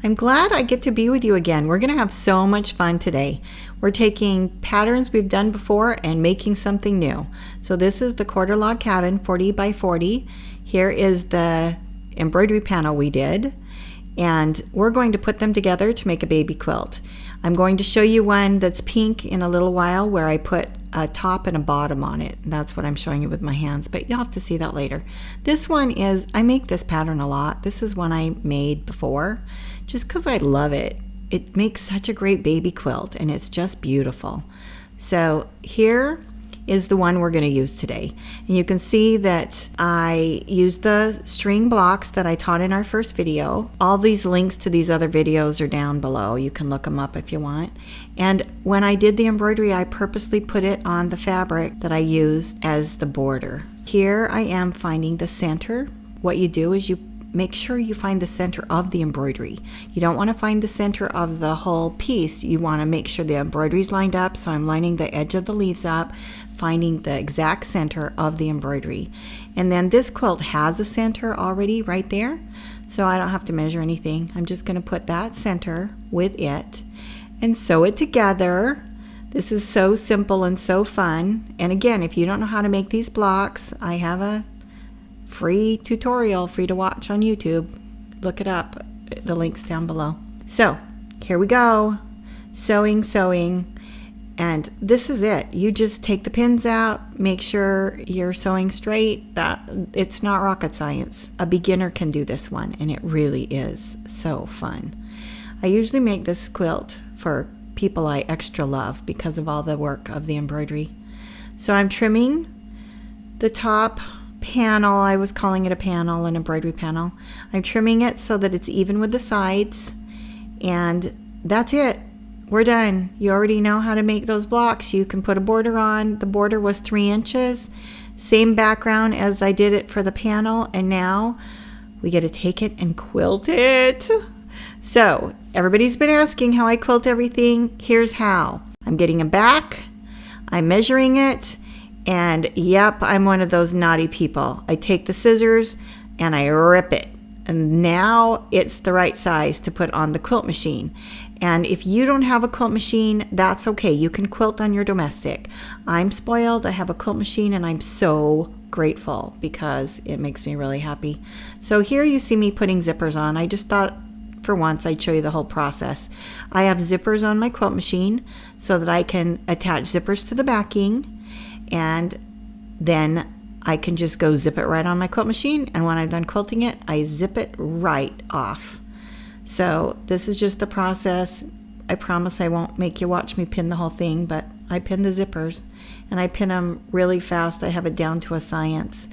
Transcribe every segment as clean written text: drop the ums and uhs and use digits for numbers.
I'm glad I get to be with you again. We're going to have so much fun today. We're taking patterns we've done before and making something new. So this is the quarter log cabin, 40 by 40. Here is the embroidery panel we did, and we're going to put them together to make a baby quilt. I'm going to show you one that's pink in a little while where I put a top and a bottom on it. That's what I'm showing you with my hands, but you'll have to see that later. This one is, I make this pattern a lot. This is one I made before just because I love it. It makes such a great baby quilt and it's just beautiful. So here is the one we're going to use today. And you can see that I used the string blocks that I taught in our first video. All these links to these other videos are down below. You can look them up if you want. And when I did the embroidery, I purposely put it on the fabric that I used as the border. Here I am finding the center. What you do is you make sure you find the center of the embroidery. You don't want to find the center of the whole piece. You want to make sure the embroidery is lined up. So I'm lining the edge of the leaves up, finding the exact center of the embroidery. And then this quilt has a center already right there, so I don't have to measure anything. I'm just going to put that center with it and sew it together. This is so simple and so fun. And again, if you don't know how to make these blocks, I have a free tutorial free to watch on YouTube. Look it up. The link's down below. So here we go. Sewing. And this is it. You just take the pins out, make sure you're sewing straight. That it's not rocket science. A beginner can do this one, and it really is so fun. I usually make this quilt for people I extra love because of all the work of the embroidery. So I'm trimming the top panel. I was calling it a panel, an embroidery panel. I'm trimming it so that it's even with the sides, and that's it. We're done. You already know how to make those blocks. You can put a border on. The border was 3 inches. Same background as I did it for the panel. And now we get to take it and quilt it. So everybody's been asking how I quilt everything. Here's how. I'm getting a back. I'm measuring it. And yep, I'm one of those naughty people. I take the scissors and I rip it. And now it's the right size to put on the quilt machine. And if you don't have a quilt machine, that's okay. You can quilt on your domestic. I'm spoiled. I have a quilt machine and I'm so grateful because it makes me really happy. So here you see me putting zippers on. I just thought for once I'd show you the whole process. I have zippers on my quilt machine so that I can attach zippers to the backing, and then I can just go zip it right on my quilt machine, and when I'm done quilting it, I zip it right off. So this is just the process. I promise I won't make you watch me pin the whole thing, but I pin the zippers, and I pin them really fast. I have it down to a science.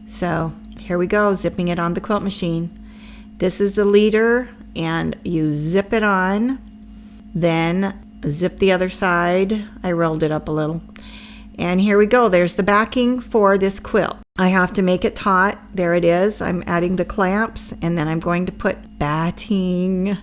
So here we go, zipping it on the quilt machine. This is the leader, and you zip it on, then zip the other side. I rolled it up a little. And here we go. There's the backing for this quilt. I have to make it taut. There it is. I'm adding the clamps, and then I'm going to put batting.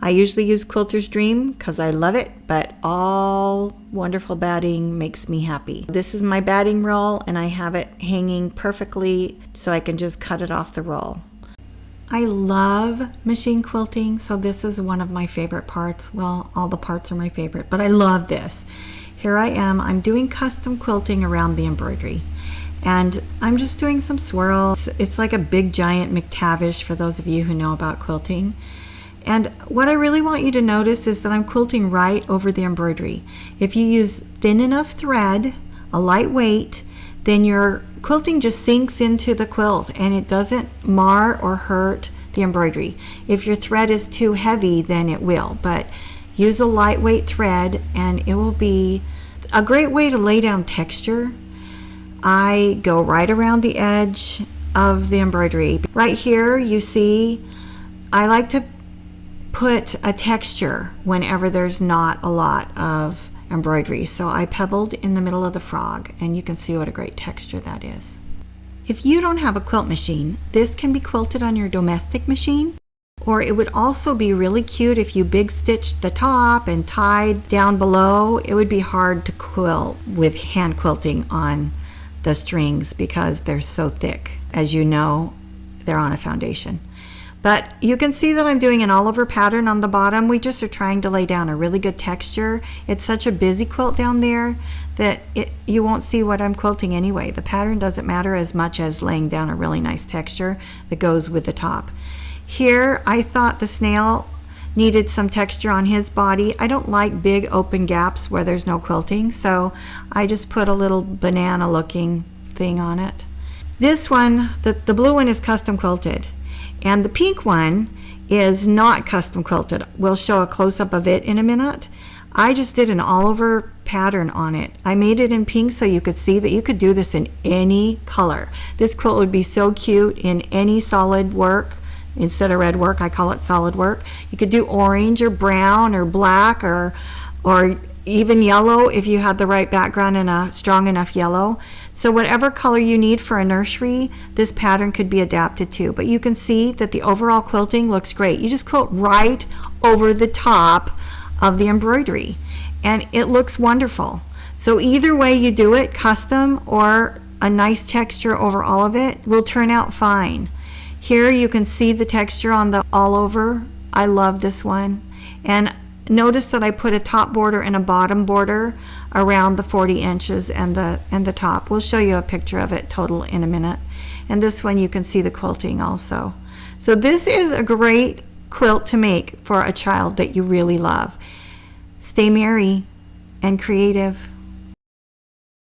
I usually use Quilter's Dream because I love it, but all wonderful batting makes me happy. This is my batting roll, and I have it hanging perfectly so I can just cut it off the roll. I love machine quilting, so this is one of my favorite parts. Well, all the parts are my favorite, but I love this. Here I am, I'm doing custom quilting around the embroidery, and I'm just doing some swirls. It's like a big giant McTavish for those of you who know about quilting. And what I really want you to notice is that I'm quilting right over the embroidery. If you use thin enough thread, a light weight, then your quilting just sinks into the quilt and it doesn't mar or hurt the embroidery. If your thread is too heavy, then it will, but use a lightweight thread and it will be a great way to lay down texture. I go right around the edge of the embroidery. Right here you see I like to put a texture whenever there's not a lot of embroidery. So I pebbled in the middle of the frog, and you can see what a great texture that is. If you don't have a quilt machine, this can be quilted on your domestic machine. Or it would also be really cute if you big stitched the top and tied down below. It would be hard to quilt with hand quilting on the strings because they're so thick. As you know, they're on a foundation. But you can see that I'm doing an all over pattern on the bottom. We just are trying to lay down a really good texture. It's such a busy quilt down there that you won't see what I'm quilting anyway. The pattern doesn't matter as much as laying down a really nice texture that goes with the top. Here I thought the snail needed some texture on his body. I don't like big open gaps where there's no quilting, so I just put a little banana looking thing on it. This one, the blue one, is custom quilted, and the pink one is not custom quilted. We'll show a close-up of it in a minute. I just did an all-over pattern on it. I made it in pink so you could see that you could do this in any color. This quilt would be so cute in any solid work. Instead of red work, I call it solid work. You could do orange or brown or black or even yellow if you had the right background and a strong enough yellow. So whatever color you need for a nursery, this pattern could be adapted to. But you can see that the overall quilting looks great. You just quilt right over the top of the embroidery and it looks wonderful. So either way you do it, custom or a nice texture over all of it, will turn out fine. Here you can see the texture on the all over. I love this one. And notice that I put a top border and a bottom border around the 40 inches and the top. We'll show you a picture of it total in a minute. And this one you can see the quilting also. So this is a great quilt to make for a child that you really love. Stay merry and creative.